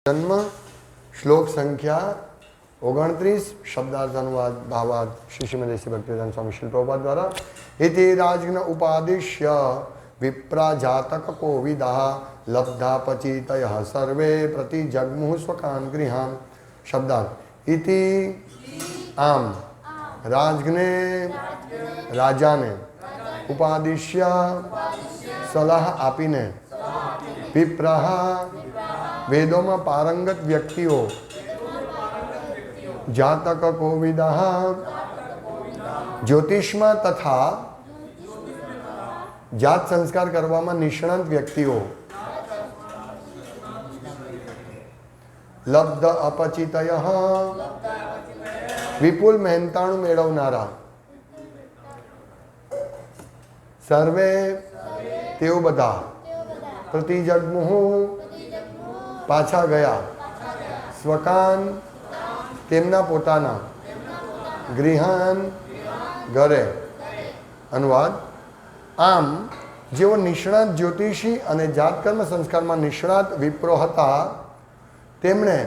जन्म श्लोक संख्या 29 शब्दार्थ अनुवाद भावार्थ श्री श्रीमद भक्तिवेदांत स्वामी श्री प्रभुपाद द्वारा इति राजघ्न उपादिश्य विप्रा जातक कोविदः लब्धा पचितयः सर्वे प्रति जग्मुः स्वकान् गृहान्। शब्दार्थ इति आम राजघ्ने राजा ने उपादिश्य सलाह आपीने विप्रः वेदों में पारंगत व्यक्तिओ जातक कोविदः ज्योतिष में तथा जात संस्कार करवामां निष्णात व्यक्तिओ लब्ध अपचितयः विपुल मेहनताणु मेळवनारा सर्वे तेओ बधा प्रतिजग्मुः पाछा गया स्वकान तेमना पोताना गृहान घरे। अनुवाद आम जेओ निष्णात ज्योतिषी अने जातकर्म संस्कार में निष्णात विप्रो हता तेमणे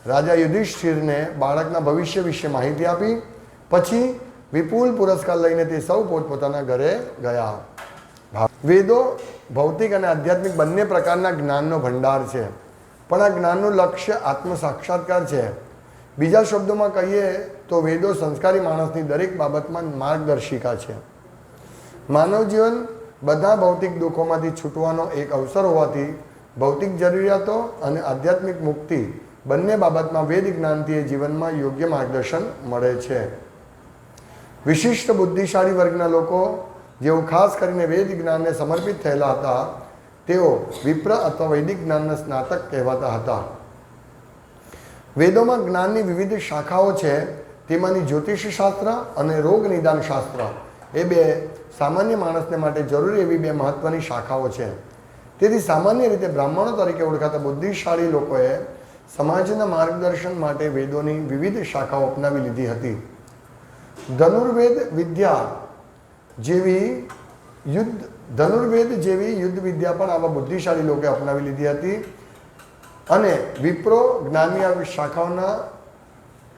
राजा युधिष्ठिरने बाळकना भविष्य विषे माहिती आपी। पछी विपुल पुरस्कार लईने ते सौ पोतपोताना घरे गया। वेदो भौतिक और आध्यात्मिक बंने प्रकारना ज्ञाननो भंडार है, पण आ ज्ञाननु लक्ष्य आत्म साक्षात्कार है। बीजा शब्दों में कहीए तो वेदों संस्कारी माणसनी दरेक बाबत में मार्गदर्शिका है। मानव जीवन बधा भौतिक दुखोमांथी छूटवानो एक अवसर होवाथी भौतिक जरूरियातो अने आध्यात्मिक मुक्ति बंने बाबत में वेद ज्ञानथी जीवन में योग्य मार्गदर्शन मळे छे। विशिष्ट बुद्धिशाળી वर्गना लोको जेओ खास करीने वेद ज्ञान ने समर्पित थयेला हता तेओ विप्र अथवा वैदिक ज्ञान स्नातक कहवाता हता। वेदों में ज्ञान की विविध शाखाओं है, तेमांनी ज्योतिष शास्त्र और रोग निदान शास्त्र ए बे सामान्य माणसने माटे जरूरी एवी बे महत्वनी शाखाओं है। तेथी सामान्य रीते ब्राह्मणों तरीके ओळखाता बुद्धिशाળી लोकोए समाजना मार्गदर्शन माटे वेदोनी विविध शाखाओं अपनावी लीधी हती। धनुर्वेद विद्या जेवी युद्ध विद्या पण आवा बुद्धिशाળી लोके अपनावी लीधी हती अने विप्रो ज्ञानी आ शाखाओना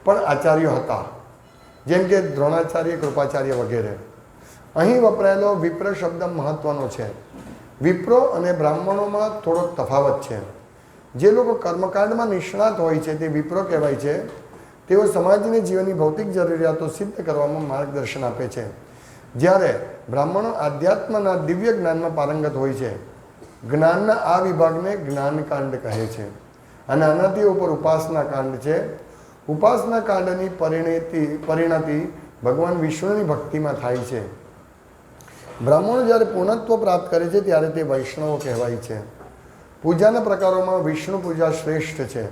पण आचार्यो हता, जेम के द्रोणाचार्य कृपाचार्य वगैरह। अहीं वपरायेलो विप्र शब्द महत्वनो छे। विप्रो अने ब्राह्मणों में थोड़ो तफावत है। जे लोग कर्मकांड में निष्णात होय छे ते विप्रो कहेवाय छे। तेओ समाजने जीवननी भौतिक जरूरियातो सिद्ध करवामां मार्गदर्शन आपे छे, ज्यारे ब्राह्मणों आध्यात्मना दिव्य ज्ञान में पारंगत होय छे। ज्ञानना आ विभागने ज्ञानकांड कहे छे अने आनाथी उपर उपासना कांड छे। उपासना कांडनी परिणति भगवान विष्णुनी भक्ति में थाय छे। ब्राह्मणो ज्यारे पूर्णत्व प्राप्त करे छे त्यारे ते वैष्णव कहेवाय छे। पूजाना प्रकारों में विष्णु पूजा श्रेष्ठ छे।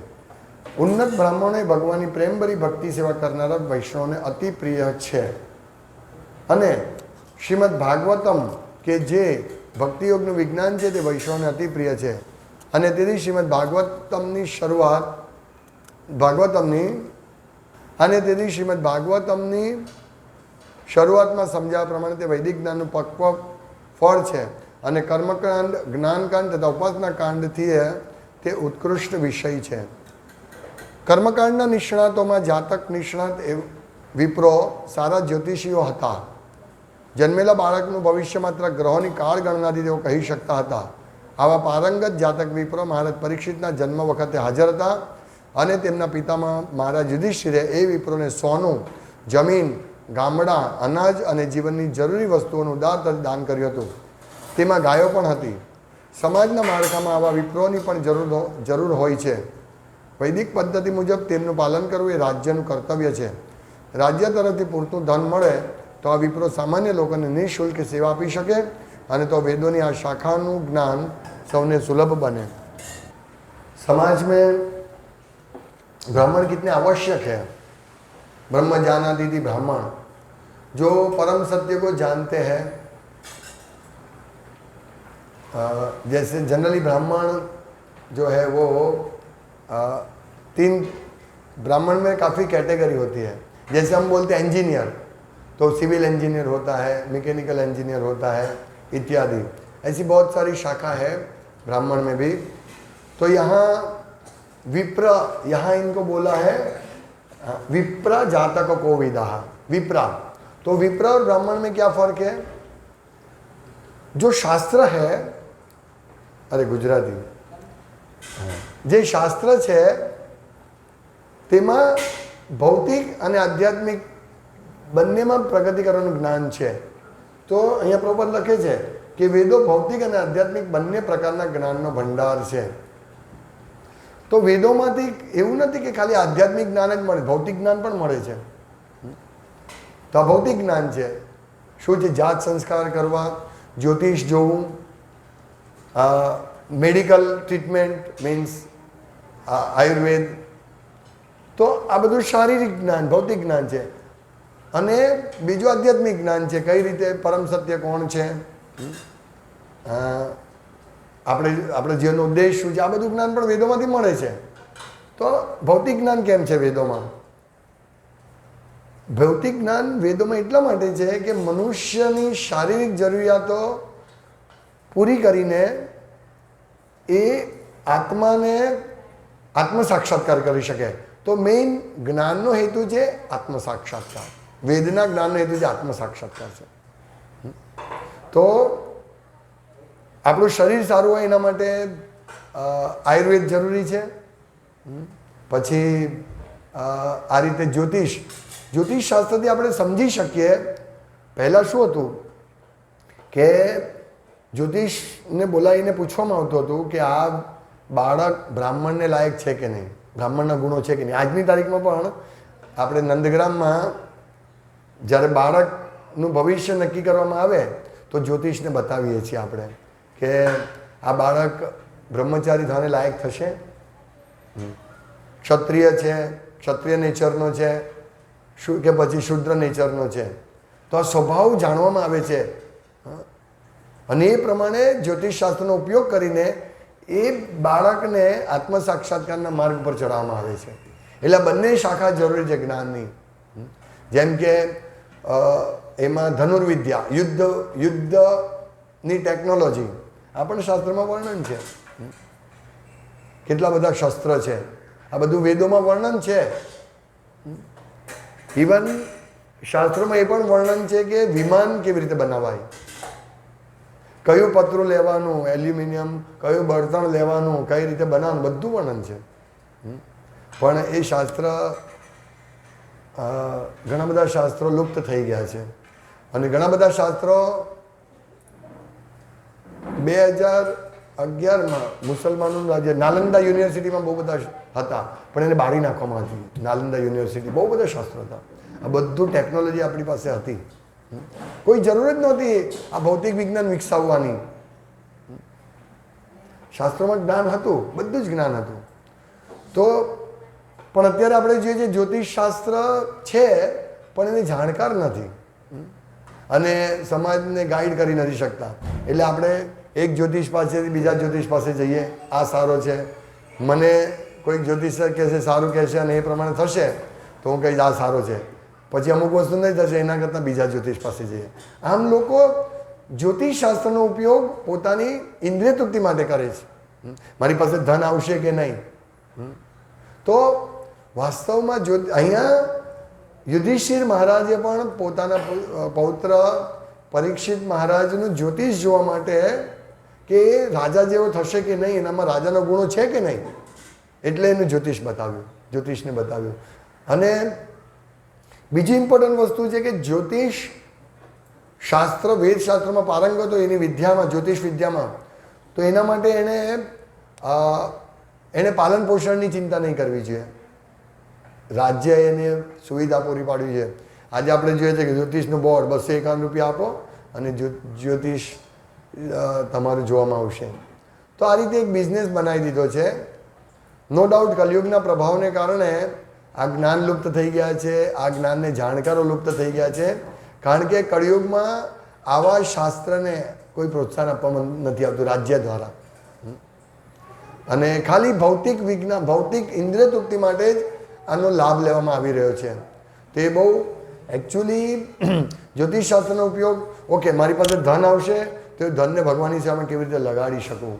उन्नत ब्राह्मणों भगवान प्रेमभरी भक्ति सेवा करनारा वैष्णवने अति प्रिय छे। अने श्रीमद भागवतम के जे भक्ति योगनु विज्ञान है ते वैष्णवने अति प्रिय है। अने तेथी श्रीमद भागवतमनी शुरुआत में समझाव्या प्रमाणे ते वैदिक ज्ञाननु पक्व फल है। अने कर्मकांड ज्ञानकांड तथा उपासना कांड थी ते उत्कृष्ट विषय है। कर्मकांडना निष्णातों में जातक निष्णात विप्रो सारा ज्योतिषीओ हता। जन्मेला बाळकनु भविष्य मात्र ग्रहोनी काळ गणनाथी तेओ कही शकता हता। आवा पारंगत जातक विप्रो महाराज परीक्षितना जन्म वखते हाजर हता अने तेमना पितामह महाराज युधिष्ठिरे ए विप्रोने सोनु, जमीन, गामडा, अनाज अने जीवननी जरूरी वस्तुओनुं उदारताथी दान कर्युं हतुं। तेमां गायो पण हती। समाजना माळखामां आवा विप्रोनी पण जरूर होय छे। वैदिक पद्धति मुजब तेमनुं पालन करवुं ए राज्यनुं कर्तव्य छे। राज्य तरफथी पूरतुं धन मळे तो आ विप्रो सामान्य लोकोने निःशुल्क सेवा आपी शके अने तो वेदोनी आ शाखानुं ज्ञान सौने सुलभ बने। समाज में ब्राह्मण कितने आवश्यक है। ब्रह्म ज्ञानादिति ब्राह्मण जो परम सत्य को जानते हैं। जैसे जनरली ब्राह्मण जो है वो तीन ब्राह्मण में काफ़ी कैटेगरी होती है। जैसे हम बोलते हैं इंजीनियर, तो सिविल इंजीनियर होता है, मैकेनिकल इंजीनियर होता है इत्यादि। ऐसी बहुत सारी शाखा है ब्राह्मण में भी। तो यहाँ विप्र, यहाँ इनको बोला है विप्र जातक को विदा, विप्रा। तो विप्र और ब्राह्मण में क्या फर्क है? जो शास्त्र है, अरे गुजराती, जे शास्त्र છે તેમાં ભૌતિક અને આધ્યાત્મિક બંનેમાં પ્રગતિ કરવાનું જ્ઞાન છે. તો અહીંયા પ્રોપર લખે છે કે વેદો ભૌતિક અને આધ્યાત્મિક બંને પ્રકારના જ્ઞાનનો ભંડાર છે. તો વેદોમાંથી એવું નથી કે ખાલી આધ્યાત્મિક જ્ઞાન જ મળે, ભૌતિક જ્ઞાન પણ મળે છે. તો આ ભૌતિક જ્ઞાન છે. શું છે? જાત સંસ્કાર કરવા, જ્યોતિષ જોવું, મેડિકલ ટ્રીટમેન્ટ મીન્સ આયુર્વેદ. તો આ બધું શારીરિક જ્ઞાન, ભૌતિક જ્ઞાન છે. અને બીજું આધ્યાત્મિક જ્ઞાન છે, કઈ રીતે પરમ સત્ય કોણ છે, આપણે જીવનનો ઉદ્દેશ શું છે, આ બધું જ્ઞાન પણ વેદોમાંથી મળે છે. તો ભૌતિક જ્ઞાન કેમ છે વેદોમાં? ભૌતિક જ્ઞાન વેદોમાં એટલા માટે છે કે મનુષ્યની શારીરિક જરૂરિયાતો પૂરી કરીને એ આત્માને આત્મ સાક્ષાત્કાર કરી શકે. તો મેઇન જ્ઞાનનો હેતુ છે આત્મ સાક્ષાત્કાર. વેદના જ્ઞાનનો હેતુ છે આત્મ સાક્ષાત્કાર છે. તો આપણું શરીર સારું હોય એના માટે આયુર્વેદ જરૂરી છે. પછી આ રીતે જ્યોતિષ શાસ્ત્રથી આપણે સમજી શકીએ. પહેલાં શું હતું કે જ્યોતિષને બોલાવીને પૂછવામાં આવતું હતું કે આ બાળક બ્રાહ્મણને લાયક છે કે નહીં, બ્રાહ્મણના ગુણો છે કે નહીં. આજની તારીખમાં પણ આપણે નંદગ્રામમાં જ્યારે બાળકનું ભવિષ્ય નક્કી કરવામાં આવે તો જ્યોતિષને બતાવીએ છીએ આપણે કે આ બાળક બ્રહ્મચારી થવાને લાયક થશે, ક્ષત્રિય છે, ક્ષત્રિય નેચરનો છે કે પછી શુદ્ર નેચરનો છે. તો આ સ્વભાવ જાણવામાં આવે છે અને એ પ્રમાણે જ્યોતિષશાસ્ત્રનો ઉપયોગ કરીને એ બાળકને આત્મ સાક્ષાત્કારના માર્ગ પર ચડાવવામાં આવે છે. એટલે બંને શાખા જરૂરી છે જ્ઞાનની. જેમ કે એમાં ધનુર્વિદ્યા, યુદ્ધની ટેકનોલોજી, આ પણ શાસ્ત્રમાં વર્ણન છે. કેટલા બધા શસ્ત્ર છે, આ બધું વેદોમાં વર્ણન છે. ઇવન શાસ્ત્રોમાં એ પણ વર્ણન છે કે વિમાન કેવી રીતે બનાવાય, કયું પતરું લેવાનું, એલ્યુમિનિયમ, કયું બળતણ લેવાનું, કઈ રીતે બનાવવાનું, બધું વર્ણન છે. પણ એ શાસ્ત્ર, ઘણા બધા શાસ્ત્રો લુપ્ત થઈ ગયા છે. અને ઘણા બધા શાસ્ત્રો 2011માં મુસલમાનોનું રાજ્ય નાલંદા યુનિવર્સિટીમાં બહુ બધા હતા, પણ એને બાળી નાખવામાં હતી. નાલંદા યુનિવર્સિટી, બહુ બધા શાસ્ત્રો હતા. આ બધું ટેકનોલોજી આપણી પાસે હતી, કોઈ જરૂર જ નહોતી આ ભૌતિક વિજ્ઞાન વિકસાવવાની. શાસ્ત્રોમાં જ્ઞાન હતું, બધું જ જ્ઞાન હતું. તો પણ અત્યારે આપણે જોઈએ છીએ જ્યોતિષ શાસ્ત્ર છે પણ એને જાણકાર નથી અને સમાજને ગાઈડ કરી નથી શકતા. એટલે આપણે એક જ્યોતિષ પાસેથી બીજા જ્યોતિષ પાસે જઈએ, આ સારો છે, મને કોઈક જ્યોતિષ કહેશે સારું કહેશે અને એ પ્રમાણે થશે તો હું કહીશ આ સારો છે, પછી અમુક વસ્તુ નહીં થશે એના કરતાં બીજા જ્યોતિષ પાસે જઈએ. આમ લોકો જ્યોતિષ શાસ્ત્રનો ઉપયોગ પોતાની ઇન્દ્રિય તૃપ્તિ માટે કરે છે. મારી પાસે ધન આવશે કે નહીં. તો વાસ્તવમાં અહીંયા યુધિષ્ઠિર મહારાજે પણ પોતાના પૌત્ર પરીક્ષિત મહારાજનું જ્યોતિષ જોવા માટે કે રાજા જેવો થશે કે નહીં, એનામાં રાજાનો ગુણો છે કે નહીં, એટલે એનું જ્યોતિષને બતાવ્યું. અને બીજી ઇમ્પોર્ટન્ટ વસ્તુ છે કે જ્યોતિષ શાસ્ત્ર, વેદશાસ્ત્રમાં પારંગત હોય એની વિદ્યામાં, જ્યોતિષ વિદ્યામાં, તો એના માટે એને પાલન પોષણની ચિંતા નહીં કરવી જોઈએ. રાજ્ય એને સુવિધા પૂરી પાડવી છે. આજે આપણે જોઈએ છે કે જ્યોતિષનું બોર્ડ ₹251 આપો અને જ્યોતિષ તમારું જોવામાં આવશે. તો આ રીતે એક બિઝનેસ બનાવી દીધો છે. નો ડાઉટ કલયુગના પ્રભાવને કારણે આ જ્ઞાન લુપ્ત થઈ ગયા છે, આ જ્ઞાનને જાણકારો લુપ્ત થઈ ગયા છે. કારણ કે કળિયુગમાં આવા શાસ્ત્રને કોઈ પ્રોત્સાહન આપવામાં નથી આવતું રાજ્ય દ્વારા. અને ખાલી ભૌતિક વિજ્ઞાન, ભૌતિક ઇન્દ્રિય તૃપ્તિ માટે જ આનો લાભ લેવામાં આવી રહ્યો છે. તો એ બહુ એકચ્યુઅલી જ્યોતિષશાસ્ત્રનો ઉપયોગ, ઓકે મારી પાસે ધન આવશે તો એ ધનને ભગવાનની સામે કેવી રીતે લગાડી શકું,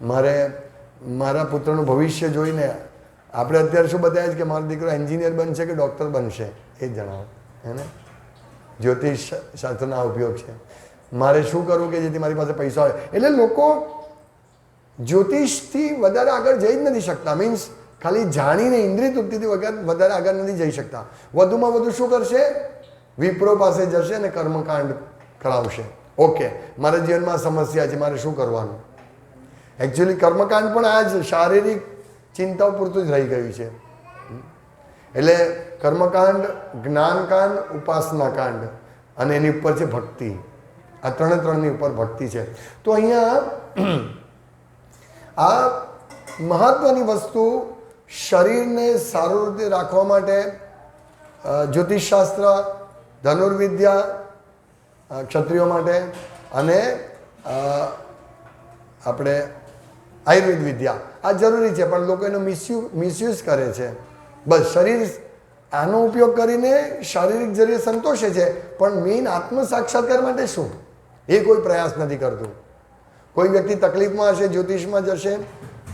મારે મારા પુત્રનું ભવિષ્ય જોઈને આપણે અત્યારે શું બતાવ્યા છે કે મારો દીકરો એન્જિનિયર બનશે કે ડૉક્ટર બનશે એ જ જણાવો હે ને. જ્યોતિષ શાસ્ત્રના ઉપયોગ છે. મારે શું કરવું કે જેથી મારી પાસે પૈસા હોય. એટલે લોકો જ્યોતિષથી વધારે આગળ જઈ જ નથી શકતા. મીન્સ ખાલી જાણીને ઇન્દ્રિય તૃપ્તિથી વધારે આગળ નથી જઈ શકતા. વધુમાં વધુ શું કરશે? વિપ્રો પાસે જશે અને કર્મકાંડ કરાવશે. ઓકે, મારા જીવનમાં સમસ્યા છે, મારે શું કરવાનું? એકચ્યુઅલી કર્મકાંડ પણ આ જ શારીરિક ચિંતાઓ પૂરતું જ રહી ગયું છે. એટલે કર્મકાંડ, જ્ઞાનકાંડ, ઉપાસનાકાંડ અને એની ઉપર છે ભક્તિ. આ ત્રણની ઉપર ભક્તિ છે. તો અહીંયા આ મહત્વની વસ્તુ શરીરને સારું રીતે રાખવા માટે જ્યોતિષશાસ્ત્ર, ધનુર્વિદ્યા ક્ષત્રિયો માટે અને આપણે આયુર્વેદ વિદ્યા આ જરૂરી છે. પણ લોકો એનો મિસયુઝ કરે છે. બસ શરીર આનો ઉપયોગ કરીને શારીરિક જરીએ સંતોષે છે, પણ મેઇન આત્મ સાક્ષાત્કાર માટે શું એ કોઈ પ્રયાસ નથી કરતું. કોઈ વ્યક્તિ તકલીફમાં હશે, જ્યોતિષમાં જશે,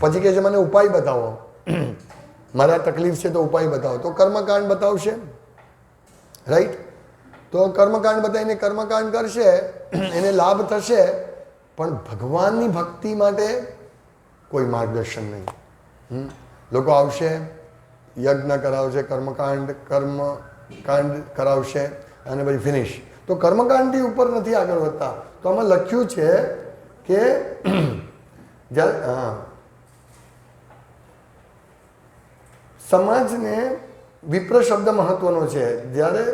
પછી કહે છે મને ઉપાય બતાવો, મારા તકલીફ છે તો ઉપાય બતાવો. તો કર્મકાંડ બતાવશે, રાઈટ? તો કર્મકાંડ બતાવીને કર્મકાંડ કરશે, એને લાભ થશે, પણ ભગવાનની ભક્તિ માટે કોઈ માર્ગદર્શન નહીં. લોકો આવશે, યજ્ઞ કરાવશે, કર્મકાંડ કરાવશે અને પછી ફિનિશ. તો કર્મકાંડથી ઉપર નથી આગળ વધતા. તો આમાં લખ્યું છે કે સમાજને વિપ્ર શબ્દ મહત્વનો છે. જ્યારે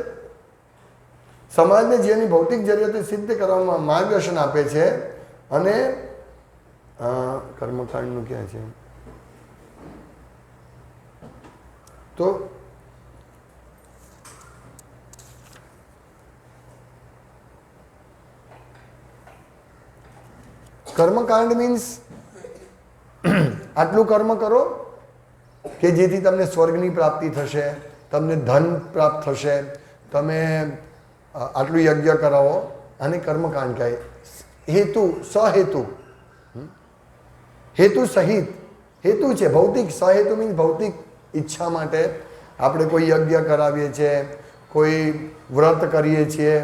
સમાજને જેની ભૌતિક જરૂરિયાતો સિદ્ધ કરવામાં માર્ગદર્શન આપે છે. અને કર્મકાંડનું ક્યાં છે? તો કર્મકાંડ મીન્સ આટલું કર્મ કરો કે જેથી તમને સ્વર્ગની પ્રાપ્તિ થશે, તમને ધન પ્રાપ્ત થશે, તમે આટલું યજ્ઞ કરાવો. અને કર્મકાંડ કહે. હેતુ સહેતુ, હેતુ સહિત હેતુ છે ભૌતિક. સહેતુ મીન્સ ભૌતિક ઈચ્છા માટે આપણે કોઈ યજ્ઞ કરાવીએ છીએ, કોઈ વ્રત કરીએ છીએ,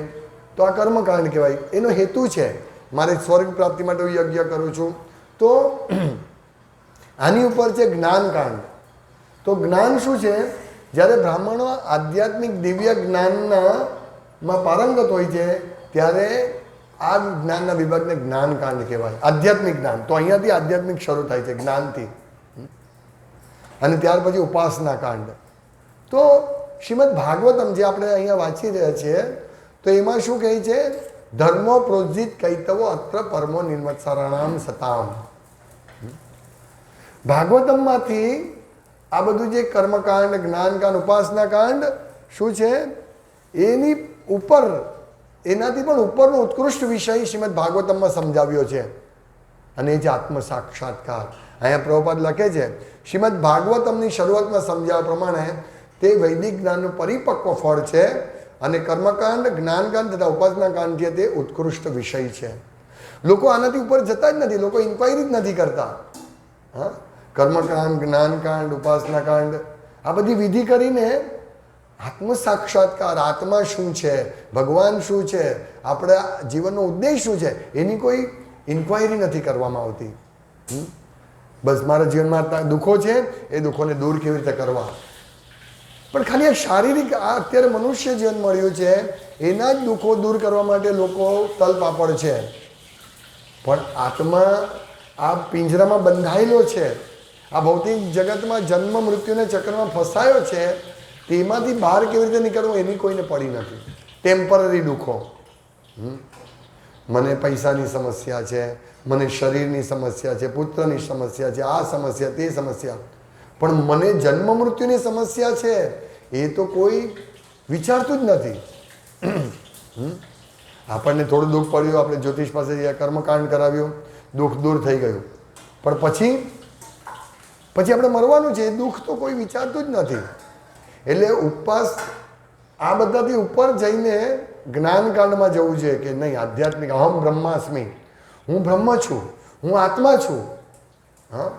તો આ કર્મકાંડ કહેવાય. એનો હેતુ છે મારે સ્વર્ગ પ્રાપ્તિ માટે હું યજ્ઞ કરું છું. તો આની ઉપર છે જ્ઞાનકાંડ. તો જ્ઞાન શું છે? જ્યારે બ્રાહ્મણો આધ્યાત્મિક દિવ્ય જ્ઞાનમાં પારંગત હોય છે ત્યારે આ જ્ઞાનના વિભાગને જ્ઞાનકાંડ કહેવાય. આધ્યાત્મિક જ્ઞાન. તો અહીંયાથી આધ્યાત્મિક શરૂ થાય છે જ્ઞાનથી. અને ત્યાર પછી ઉપાસના કાંડ. તો શ્રીમદ ભાગવતમ જે આપણે અહીંયા વાંચી રહ્યા છીએ, તો એમાં શું કહે છે? ધર્મો પ્રોજિત કૈતવો અત્ર પરમો નિર્મત્સરાણામ સતામ. ભાગવતમમાંથી આ બધું જે કર્મકાંડ, જ્ઞાનકાંડ, ઉપાસના કાંડ શું છે એની ઉપર, એનાથી પણ ઉપરનો ઉત્કૃષ્ટ વિષય શ્રીમદ ભાગવતમમાં સમજાવ્યો છે. અને એ છે આત્મ સાક્ષાત્કાર. અહીંયા પ્રભુપાદ લખે છે શ્રીમદ ભાગવતમની શરૂઆતમાં સમજાવ્યા પ્રમાણે તે વૈદિક જ્ઞાનનું પરિપક્વ ફળ છે. અને કર્મકાંડ, જ્ઞાનકાંડ તથા ઉપાસના કાંડ છે તે ઉત્કૃષ્ટ વિષય છે. લોકો આનાથી ઉપર જતા જ નથી. લોકો ઇન્ક્વાયરી જ નથી કરતા. હા, કર્મકાંડ, જ્ઞાનકાંડ, ઉપાસના કાંડ આ બધી વિધિ કરીને આત્મ સાક્ષાત્કાર, આત્મા શું છે, ભગવાન શું છે, આપણા જીવનનો ઉદ્દેશ શું છે, એની કોઈ ઇન્ક્વાયરી નથી કરવામાં આવતી. બસ મારા જીવનમાં દુઃખો છે, એ દુઃખોને દૂર કેવી રીતે કરવા. પણ ખાલી આ શારીરિક, આ અત્યારે મનુષ્ય જીવન મળ્યું છે એના જ દુઃખો દૂર કરવા માટે લોકો તલપાપડ છે. પણ આત્મા આ પિંજરામાં બંધાયેલો છે, આ ભૌતિક જગતમાં જન્મ મૃત્યુના ચક્રમાં ફસાયો છે. તેમાંથી બહાર કેવી રીતે નીકળવું એની કોઈને પડી નથી. ટેમ્પરરી દુઃખો, મને પૈસાની સમસ્યા છે, મને શરીરની સમસ્યા છે, પુત્રની સમસ્યા છે, આ સમસ્યા, તે સમસ્યા, પણ મને જન્મ મૃત્યુની સમસ્યા છે એ તો કોઈ વિચારતું જ નથી. આપણને થોડું દુઃખ પડ્યું, આપણે જ્યોતિષ પાસે કર્મકાંડ કરાવ્યું, દુઃખ દૂર થઈ ગયું, પણ પછી આપણે મરવાનું છે એ દુઃખ તો કોઈ વિચારતું જ નથી. એટલે ઉપવાસ આ બધાથી ઉપર જઈને જ્ઞાનકાંડમાં જવું છે કે નહીં, આધ્યાત્મિક. અહમ બ્રહ્માસ્મિ, હું બ્રહ્મ છું, હું આત્મા છું. હા,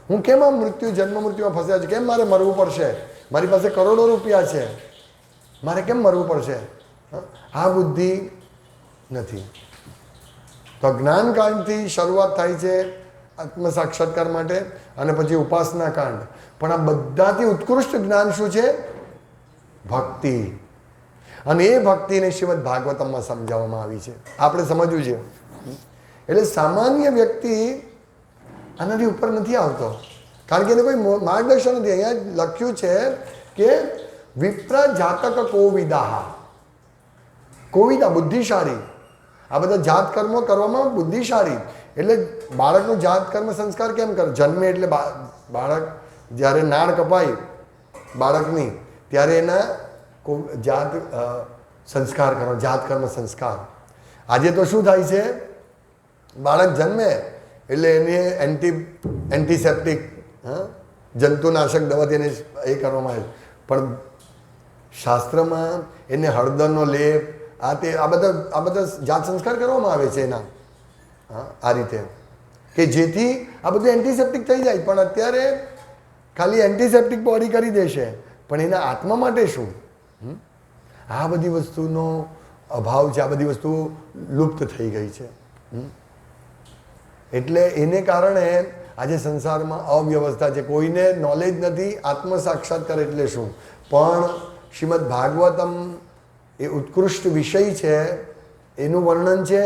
હું કેમ આ જન્મ મૃત્યુમાં ફસ્યા છું? કેમ મારે મરવું પડશે? મારી પાસે કરોડો રૂપિયા છે, મારે કેમ મરવું પડશે? આ બુદ્ધિ નથી. તો જ્ઞાનકાંડથી શરૂઆત થાય છે આત્મ સાક્ષાત્કાર માટે, અને પછી ઉપાસના કાંડ. પણ આ બધાથી ઉત્કૃષ્ટ જ્ઞાન શું છે? ભક્તિ. અને એ ભક્તિને શ્રીમદ ભાગવતમમાં સમજાવવામાં આવી છે, આપણે સમજવું છે. એટલે સામાન્ય વ્યક્તિ આનાથી ઉપર નથી આવતો, કારણ કે એને કોઈ માર્ગદર્શન નથી. અહીંયા લખ્યું છે કે વિપ્ર જાતક કોવિદાહ, કોવિદા બુદ્ધિશાળી. આ બધા જાત કર્મો કરવામાં બુદ્ધિશાળી. એટલે બાળકનું જાત કર્મ સંસ્કાર કેમ કરે? જન્મે એટલે બાળક જ્યારે નાળ કપાય બાળકની, ત્યારે એના જાત સંસ્કાર કરો, જાત કર્મ સંસ્કાર. આજે તો શું થાય છે? બાળક જન્મે એટલે એને એન્ટીસેપ્ટિક જંતુનાશક દવાથી એને એ કરવામાં આવે. પણ શાસ્ત્રમાં એને હળદરનો લેપ, આ બધા જાત સંસ્કાર કરવામાં આવે છે એના, આ રીતે, કે જેથી આ બધું એન્ટીસેપ્ટિક થઈ જાય. પણ અત્યારે ખાલી એન્ટીસેપ્ટિક બોડી કરી દેશે, પણ એના આત્મા માટે શું? આ બધી વસ્તુનો અભાવ છે, આ બધી વસ્તુ લુપ્ત થઈ ગઈ છે. એટલે એને કારણે આજે સંસારમાં અવ્યવસ્થા છે. કોઈને નોલેજ નથી આત્મ સાક્ષાત્કાર એટલે શું. પણ શ્રીમદ ભાગવતમ એ ઉત્કૃષ્ટ વિષય છે. એનું વર્ણન છે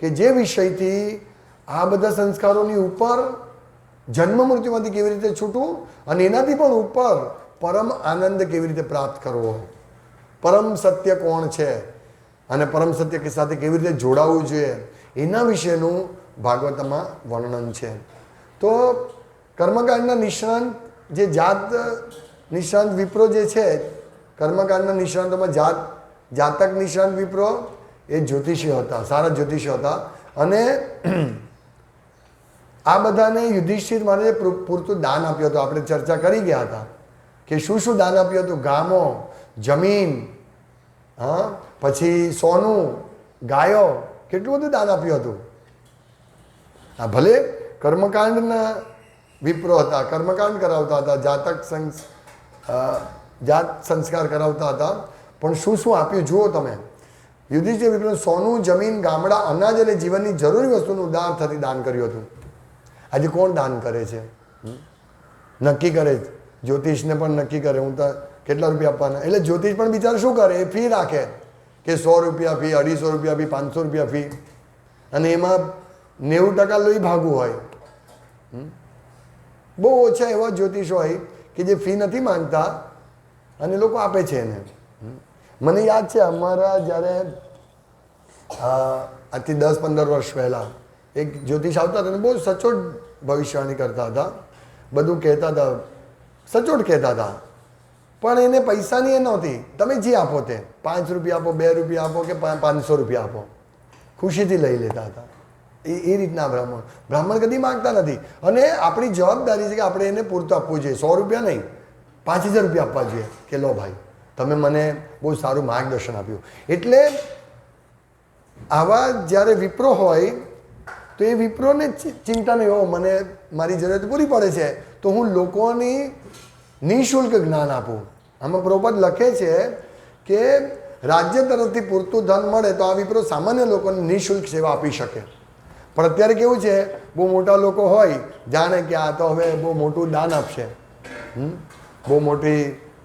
કે જે વિષયથી આ બધા સંસ્કારોની ઉપર જન્મ મૃત્યુમાંથી કેવી રીતે છૂટવું, અને એનાથી પણ ઉપર પરમ આનંદ કેવી રીતે પ્રાપ્ત કરવો, પરમ સત્ય કોણ છે અને પરમ સત્ય સાથે કેવી રીતે જોડાવવું જોઈએ, એના વિશેનું ભાગવતમાં વર્ણન છે. તો કર્મકાંડના નિષ્ણાંત જે જાત નિષ્ણાંત વિપ્રો જે છે, કર્મકાંડના નિષ્ણાંતોમાં જાતક નિષ્ણાંત વિપ્રો એ જ્યોતિષીઓ હતા, સારા જ્યોતિષીઓ હતા. અને આ બધાને યુધિષ્ઠિર મહારાજે પૂરતું દાન આપ્યું હતું. આપણે ચર્ચા કરી ગયા હતા કે શું શું દાન આપ્યું હતું. ગામો, જમીન, પછી સોનું, ગાયો, કેટલું બધું દાન આપ્યું હતું. હા, ભલે કર્મકાંડના વિપ્રો હતા, કર્મકાંડ કરાવતા હતા, જાત સંસ્કાર કરાવતા હતા, પણ શું શું આપ્યું જુઓ તમે. યુધિષ્ઠિર વિપ્રો સોનું, જમીન, ગામડા, અનાજ અને જીવનની જરૂરી વસ્તુનું ઉદાર થતી દાન કર્યું હતું. આજે કોણ દાન કરે છે? નક્કી કરે, જ્યોતિષને પણ નક્કી કરે હું તો કેટલા રૂપિયા આપવાના. એટલે જ્યોતિષ પણ બિચારા શું કરે? એ ફી રાખે કે 100 રૂપિયા ફી, 250 રૂપિયા ફી, 500 રૂપિયા ફી, અને એમાં 90% લોહી ભાગવું હોય. બહુ ઓછા એવા જ્યોતિષો હોય કે જે ફી નથી માંગતા અને લોકો આપે છે એને. મને યાદ છે અમારા જ્યારે આજથી 10-15 વર્ષ પહેલાં એક જ્યોતિષ આવતા હતા, બહુ સચોટ ભવિષ્યવાણી કરતા હતા, બધું કહેતા હતા, સચોટ કહેતા હતા. પણ એને પૈસાની એ નહોતી, તમે જે આપો તે 5 રૂપિયા આપો, 2 રૂપિયા આપો કે 500 રૂપિયા આપો, ખુશીથી લઈ લેતા હતા. એ રીતના બ્રાહ્મણ કદી માગતા નથી. અને આપણી જવાબદારી છે કે આપણે એને પૂરતું આપવું જોઈએ. 100 રૂપિયા નહીં, 5000 રૂપિયા આપવા જોઈએ કે લો ભાઈ તમે મને બહુ સારું માર્ગદર્શન આપ્યું. એટલે આવા જ્યારે વિપ્રો હોય તો એ વિપ્રોને ચિંતા નહીં, હો મને મારી જરૂરિયાત પૂરી પડે છે તો હું લોકોની નિઃશુલ્ક જ્ઞાન આપું. આમાં પ્રભુપાદ લખે છે કે રાજ્ય તરફથી પૂરતું ધન મળે તો આ વિપ્રો સામાન્ય લોકોને નિઃશુલ્ક સેવા આપી શકે. પણ અત્યારે કેવું છે, બહુ મોટા લોકો હોય જાણે કે આ તો હવે બહુ મોટું દાન આપશે, બહુ મોટી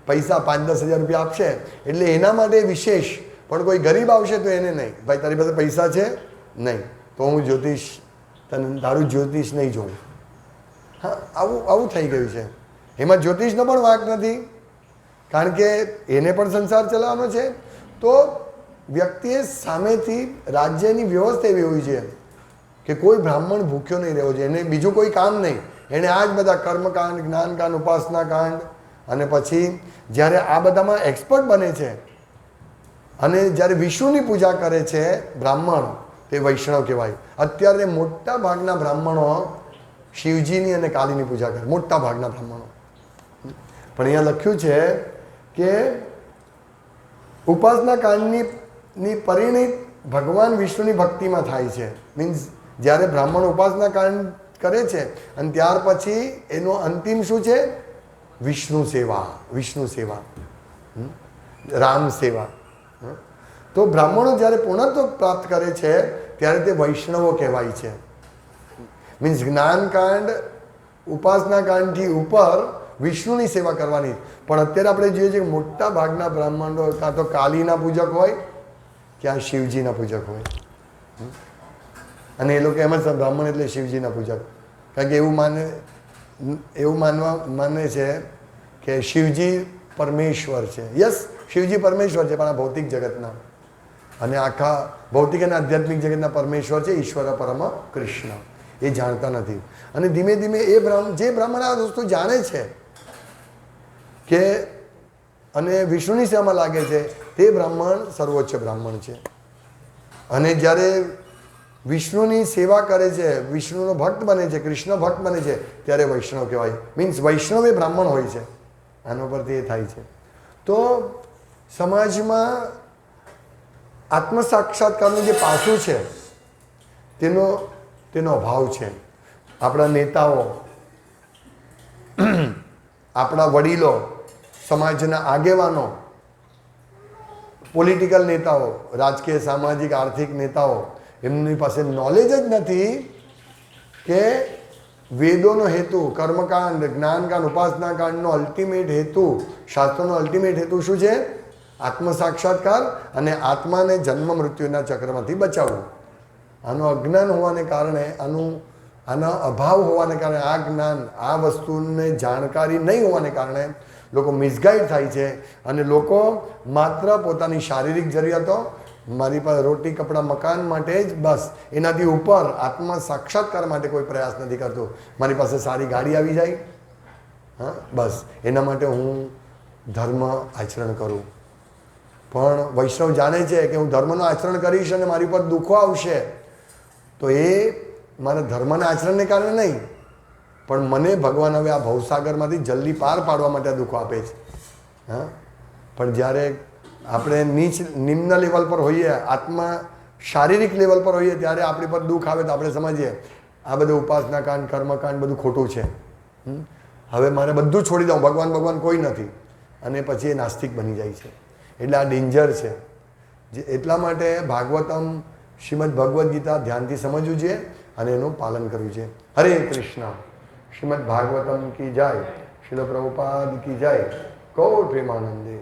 પૈસા 5-10 હજાર રૂપિયા આપશે એટલે એના માટે વિશેષ. પણ કોઈ ગરીબ આવશે તો એને નહીં, ભાઈ તારી પાસે પૈસા છે નહીં તો હું જ્યોતિષ તારું જ્યોતિષ નહીં જોઉં. હા, આવું થઈ ગયું છે. એમાં જ્યોતિષનો પણ વાંક નથી, કારણ કે એને પણ સંસાર ચલાવવાનો છે. તો વ્યક્તિએ સામેથી રાજ્યની વ્યવસ્થા એવી હોવી જોઈએ કે કોઈ બ્રાહ્મણ ભૂખ્યો નહીં રહેવો જોઈએ, એને બીજું કોઈ કામ નહીં, એને આ જ બધા કર્મકાંડ, જ્ઞાનકાંડ, ઉપાસના કાંડ, અને પછી જ્યારે આ બધામાં એક્સપર્ટ બને છે અને જ્યારે વિષ્ણુની પૂજા કરે છે બ્રાહ્મણ, તે વૈષ્ણવ કહેવાય. અત્યારે મોટા ભાગના બ્રાહ્મણો શિવજીની અને કાલીની પૂજા કરે, મોટા ભાગના બ્રાહ્મણો. પણ અહીંયા લખ્યું છે કે ઉપાસના કાંડની પરિણિત ભગવાન વિષ્ણુની ભક્તિમાં થાય છે. મીન્સ જ્યારે બ્રાહ્મણ ઉપાસના કાંડ કરે છે અને ત્યાર પછી એનો અંતિમ શું છે? વિષ્ણુ સેવા, વિષ્ણુ સેવા, રામ સેવા. તો બ્રાહ્મણો જ્યારે પૂર્ણત્વ પ્રાપ્ત કરે છે ત્યારે તે વૈષ્ણવો કહેવાય છે. મીન્સ જ્ઞાનકાંડ ઉપાસના કાંડથી ઉપર વિષ્ણુની સેવા કરવાની. પણ અત્યારે આપણે જોઈએ છીએ કે મોટા ભાગના બ્રાહ્મણો કાં તો કાલીના પૂજક હોય ક્યાં શિવજીના પૂજક હોય. અને એ લોકો એમ જ બ્રાહ્મણ એટલે શિવજીના પૂજક. કારણ કે એવું માને છે કે શિવજી પરમેશ્વર છે. યસ, શિવજી પરમેશ્વર છે, પણ આ ભૌતિક જગતના અને આખા ભૌતિક અને આધ્યાત્મિક જગતના પરમેશ્વર છે ઈશ્વર પરમ કૃષ્ણ. એ જાણતા નથી. અને ધીમે ધીમે જે બ્રાહ્મણ આ વસ્તુ જાણે છે કે અને વિષ્ણુની સેવામાં લાગે છે તે બ્રાહ્મણ સર્વોચ્ચ બ્રાહ્મણ છે. અને જ્યારે વિષ્ણુની સેવા કરે છે, વિષ્ણુનો ભક્ત બને છે, કૃષ્ણ ભક્ત બને છે, ત્યારે વૈષ્ણવ કહેવાય. મીન્સ વૈષ્ણવ એ બ્રાહ્મણ હોય છે. આના પરથી એ થાય છે. તો સમાજમાં આત્મ સાક્ષાત્કારનું જે પાસું છે તેનો અભાવ છે. આપણા નેતાઓ, આપણા વડીલો, સમાજના આગેવાનો, પોલિટિકલ નેતાઓ, રાજકીય, સામાજિક, આર્થિક નેતાઓ, એમની પાસે નોલેજ જ નથી કે વેદોનો હેતુ, કર્મકાંડ, જ્ઞાનકાંડ, ઉપાસના કાંડનો અલ્ટિમેટ હેતુ, શાસ્ત્રોનો અલ્ટિમેટ હેતુ શું છે? આત્મ સાક્ષાત્કાર અને આત્માને જન્મ મૃત્યુના ચક્રમાંથી બચાવવું. આનું અજ્ઞાન હોવાને કારણે, આનો અભાવ હોવાને કારણે, આ જ્ઞાન, આ વસ્તુને જાણકારી નહીં હોવાને કારણે લોકો મિસગાઈડ થાય છે. અને લોકો માત્ર પોતાની શારીરિક જરૂરિયાતો, મારી પાસે રોટી, કપડાં, મકાન માટે જ બસ, એનાથી ઉપર આત્મા સાક્ષાત્કાર માટે કોઈ પ્રયાસ નથી કરતું. મારી પાસે સારી ગાડી આવી જાય, હા બસ એના માટે હું ધર્મ આચરણ કરું. પણ વૈષ્ણવ જાણે છે કે હું ધર્મનું આચરણ કરીશ અને મારી પર દુઃખો આવશે તો એ મારા ધર્મના આચરણને કારણે નહીં, પણ મને ભગવાન હવે આ ભવસાગરમાંથી જલ્દી પાર પાડવા માટે આ દુઃખો આપે છે. હા, પણ જ્યારે આપણે નિમ્ન લેવલ પર હોઈએ, આત્મા શારીરિક લેવલ પર હોઈએ, ત્યારે આપણી પર દુઃખ આવે તો આપણે સમજીએ આ બધું ઉપાસના કાંડ, કર્મકાંડ બધું ખોટું છે. હવે મારે બધું છોડી દઉં, ભગવાન કોઈ નથી, અને પછી એ નાસ્તિક બની જાય છે. એટલે આ ડેન્જર છે. એટલા માટે ભાગવતમ, શ્રીમદ ભગવદ્ ગીતા ધ્યાનથી સમજવું છે અને એનું પાલન કરવું છે. હરે કૃષ્ણ. શ્રીમદ ભાગવતમ કી જાય, શીલ પ્રભુપાદ કી જાય. ગૌર પ્રેમાનંદે.